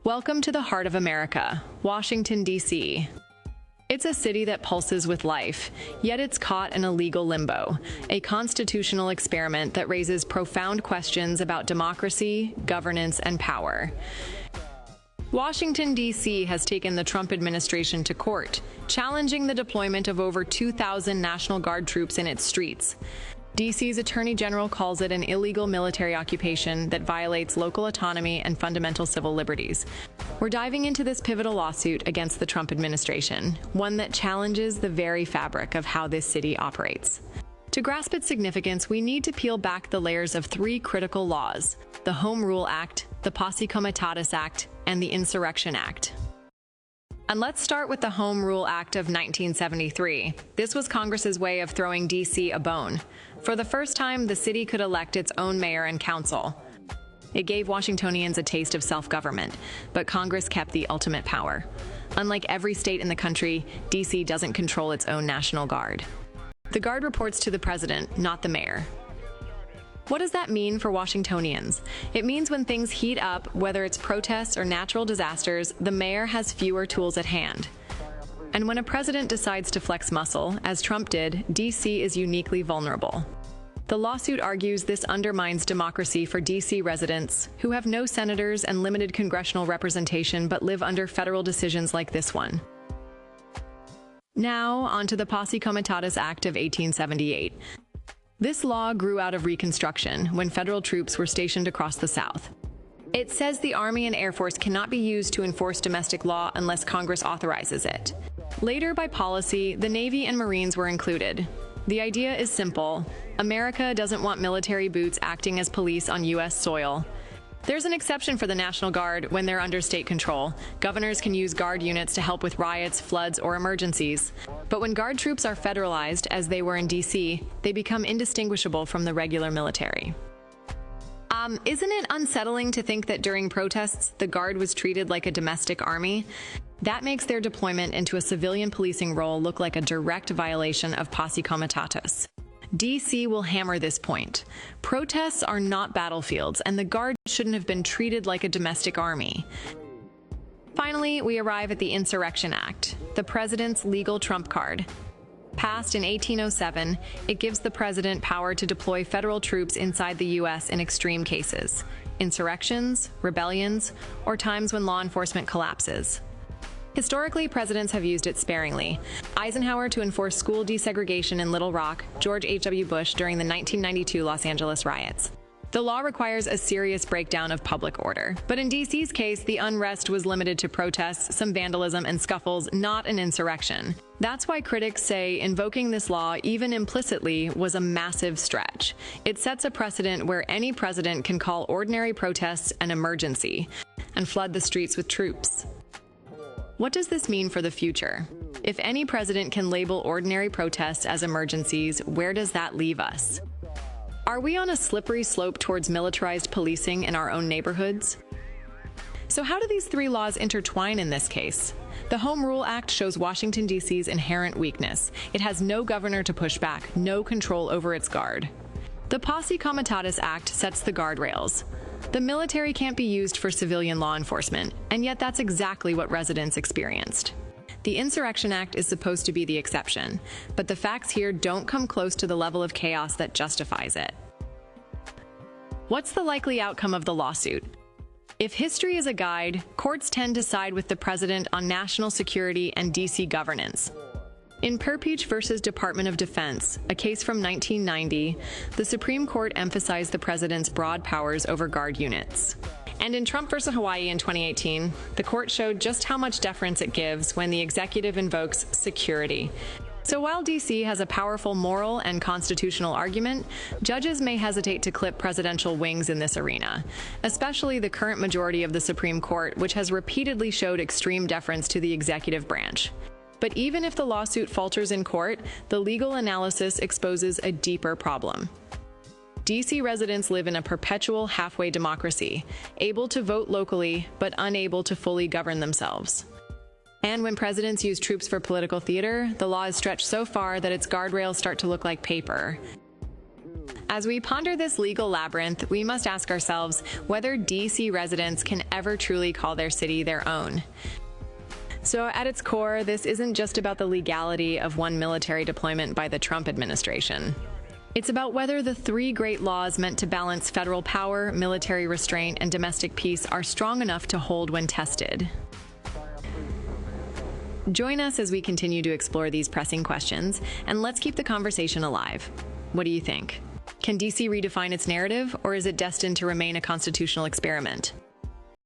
Welcome to the heart of America, Washington, D.C. It's a city that pulses with life, yet it's caught in a legal limbo, a constitutional experiment that raises profound questions about democracy, governance, and power. Washington, D.C. has taken the Trump administration to court, challenging the deployment of over 2,000 National Guard troops in its streets. D.C.'s Attorney General calls it an illegal military occupation that violates local autonomy and fundamental civil liberties. We're diving into this pivotal lawsuit against the Trump administration, one that challenges the very fabric of how this city operates. To grasp its significance, we need to peel back the layers of three critical laws: the Home Rule Act, the Posse Comitatus Act, and the Insurrection Act. And let's start with the Home Rule Act of 1973. This was Congress's way of throwing D.C. a bone. For the first time, the city could elect its own mayor and council. It gave Washingtonians a taste of self-government, but Congress kept the ultimate power. Unlike every state in the country, D.C. doesn't control its own National Guard. The Guard reports to the president, not the mayor. What does that mean for Washingtonians? It means when things heat up, whether it's protests or natural disasters, the mayor has fewer tools at hand. And when a president decides to flex muscle, as Trump did, D.C. is uniquely vulnerable. The lawsuit argues this undermines democracy for D.C. residents, who have no senators and limited congressional representation but live under federal decisions like this one. Now, onto the Posse Comitatus Act of 1878. This law grew out of Reconstruction, when federal troops were stationed across the South. It says the Army and Air Force cannot be used to enforce domestic law unless Congress authorizes it. Later, by policy, the Navy and Marines were included. The idea is simple: America doesn't want military boots acting as police on U.S. soil. There's an exception for the National Guard when they're under state control. Governors can use Guard units to help with riots, floods, or emergencies. But when Guard troops are federalized, as they were in D.C., they become indistinguishable from the regular military. Isn't it unsettling to think that during protests, the Guard was treated like a domestic army? That makes their deployment into a civilian policing role look like a direct violation of Posse Comitatus. D.C. will hammer this point. Protests are not battlefields, and the Guard shouldn't have been treated like a domestic army. Finally, we arrive at the Insurrection Act, the president's legal trump card. Passed in 1807, it gives the president power to deploy federal troops inside the U.S. in extreme cases: insurrections, rebellions, or times when law enforcement collapses. Historically, presidents have used it sparingly. Eisenhower to enforce school desegregation in Little Rock, George H.W. Bush during the 1992 Los Angeles riots. The law requires a serious breakdown of public order. But in D.C.'s case, the unrest was limited to protests, some vandalism, and scuffles, not an insurrection. That's why critics say invoking this law, even implicitly, was a massive stretch. It sets a precedent where any president can call ordinary protests an emergency and flood the streets with troops. What does this mean for the future? If any president can label ordinary protests as emergencies, where does that leave us? Are we on a slippery slope towards militarized policing in our own neighborhoods? So how do these three laws intertwine in this case? The Home Rule Act shows Washington, D.C.'s inherent weakness. It has no governor to push back, no control over its Guard. The Posse Comitatus Act sets the guardrails. The military can't be used for civilian law enforcement, and yet that's exactly what residents experienced. The Insurrection Act is supposed to be the exception, but the facts here don't come close to the level of chaos that justifies it. What's the likely outcome of the lawsuit? If history is a guide, courts tend to side with the president on national security and D.C. governance. In Perpeach v. Department of Defense, a case from 1990, the Supreme Court emphasized the president's broad powers over Guard units. And in Trump v. Hawaii in 2018, the court showed just how much deference it gives when the executive invokes security. So while D.C. has a powerful moral and constitutional argument, judges may hesitate to clip presidential wings in this arena, especially the current majority of the Supreme Court, which has repeatedly showed extreme deference to the executive branch. But even if the lawsuit falters in court, the legal analysis exposes a deeper problem. D.C. residents live in a perpetual halfway democracy, able to vote locally, but unable to fully govern themselves. And when presidents use troops for political theater, the law is stretched so far that its guardrails start to look like paper. As we ponder this legal labyrinth, we must ask ourselves whether D.C. residents can ever truly call their city their own. So at its core, this isn't just about the legality of one military deployment by the Trump administration. It's about whether the three great laws meant to balance federal power, military restraint, and domestic peace are strong enough to hold when tested. Join us as we continue to explore these pressing questions, and let's keep the conversation alive. What do you think? Can D.C. redefine its narrative, or is it destined to remain a constitutional experiment?